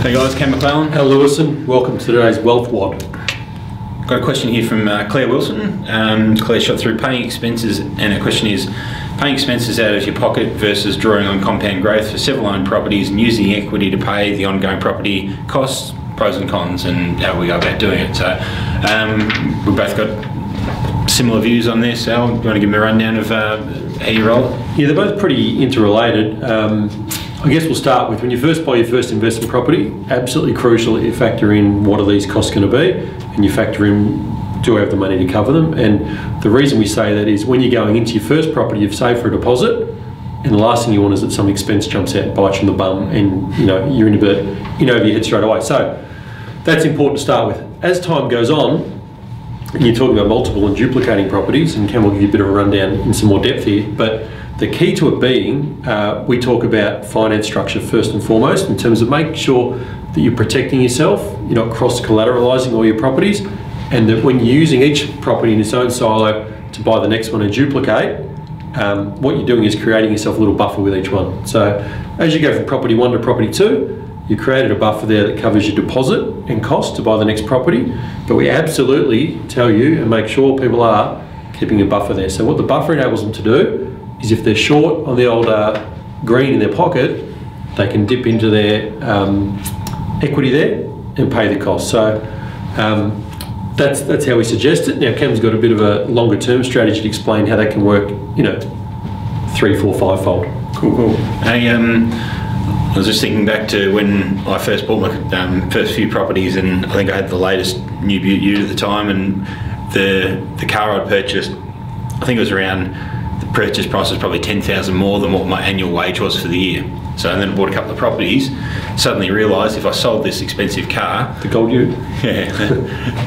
Hey guys, Ken McClellan. Al Lewison, welcome to today's Wealth WOD. Got a question here from Claire Wilson. Claire shot through paying expenses, and her question is, paying expenses out of your pocket versus drawing on compound growth for several owned properties and using equity to pay the ongoing property costs, pros and cons, and how we go about doing it. So we've both got similar views on this. Al, do you want to give me a rundown of how you roll it? Yeah, they're both pretty interrelated. I guess we'll start with when you first buy your first investment property, absolutely crucial that you factor in what are these costs going to be, and you factor in, do I have the money to cover them? And the reason we say that is when you're going into your first property, you've saved for a deposit, and the last thing you want is that some expense jumps out and bites you in the bum, and you're in over your head straight away. So that's important to start with. As time goes on, and you're talking about multiple and duplicating properties, and Ken will give you a bit of a rundown in some more depth here, but the key to it being, we talk about finance structure first and foremost in terms of making sure that you're protecting yourself, you're not cross-collateralising all your properties, and that when you're using each property in its own silo to buy the next one and duplicate, what you're doing is creating yourself a little buffer with each one. So as you go from property 1 to property 2, you created a buffer there that covers your deposit and cost to buy the next property, but we absolutely tell you and make sure people are keeping a buffer there. So what the buffer enables them to do is if they're short on the old green in their pocket, they can dip into their equity there and pay the cost. So that's how we suggest it. Now Cam's got a bit of a longer term strategy to explain how that can work, 3, 4, 5-fold. Cool. I was just thinking back to when I first bought my first few properties, and I think I had the latest new Beaut Ute at the time, and the car I'd purchased, I think it was around, the purchase price was probably 10,000 more than what my annual wage was for the year. So, and then I bought a couple of properties, suddenly realised if I sold this expensive car, the gold Ute,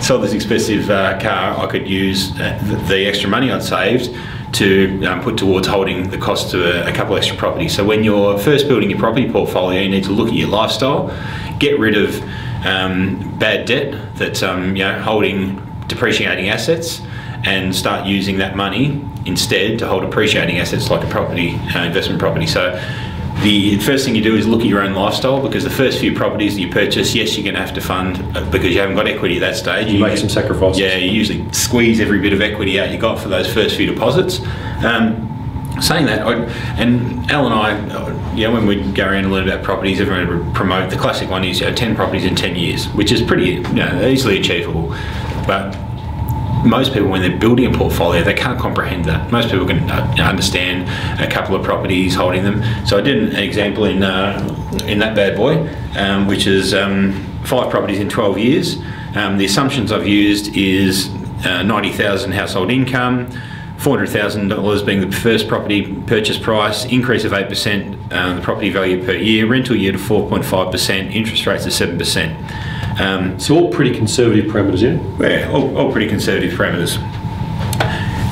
sold this expensive car, I could use the extra money I'd saved to put towards holding the cost to a couple extra properties. So when you're first building your property portfolio, you need to look at your lifestyle, get rid of bad debt that's holding depreciating assets, and start using that money instead to hold appreciating assets like a property, investment property. So the first thing you do is look at your own lifestyle, because the first few properties that you purchase, yes, you're going to have to fund because you haven't got equity at that stage. You make some sacrifices. Yeah, you usually squeeze every bit of equity out you got for those first few deposits. Saying that, and Al and I, when we go around and learn about properties, everyone would promote, the classic one is 10 properties in 10 years, which is pretty easily achievable. But most people, when they're building a portfolio, they can't comprehend that. Most people can understand a couple of properties, holding them. So I did an example in that bad boy, which is 5 properties in 12 years. The assumptions I've used is 90,000 household income, $400,000 being the first property purchase price, increase of 8% the property value per year, rental yield of 4.5%, interest rates of 7%. So all pretty conservative parameters, yeah? All pretty conservative parameters.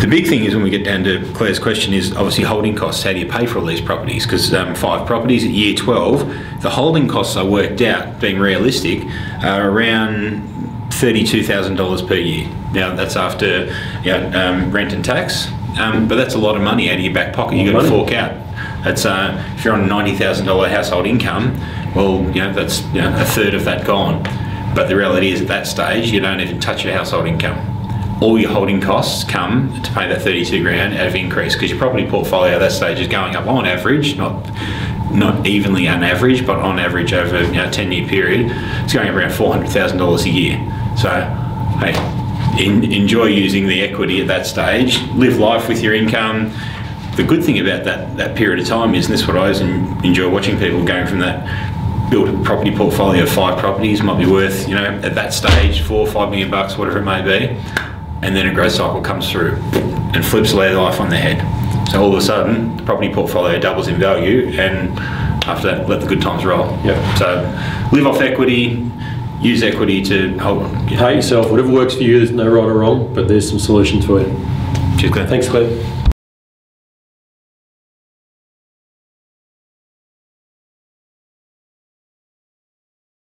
The big thing is when we get down to Claire's question is obviously holding costs. How do you pay for all these properties? Because 5 properties at year 12, the holding costs I worked out, being realistic, are around $32,000 per year. Now that's after rent and tax, but that's a lot of money out of your back pocket. You've got to fork out. That's if you're on a $90,000 household income, well, that's a third of that gone. But the reality is at that stage, you don't even touch your household income. All your holding costs come to pay that 32 grand out of increase, because your property portfolio at that stage is going up on average, not evenly on average, but on average over a 10-year period, it's going up around $400,000 a year. So, hey, enjoy using the equity at that stage, live life with your income. The good thing about that period of time is, and this is what I always enjoy watching people going from that, build a property portfolio of 5 properties, might be worth, at that stage, $4 or $5 million, whatever it may be, and then a growth cycle comes through and flips their life on their head. So all of a sudden, the property portfolio doubles in value, and after that, let the good times roll. Yeah. So live off equity, use equity to hold. Pay yourself, whatever works for you. There's no right or wrong, but there's some solutions for you. Cheers, Claire. Thanks, Claire.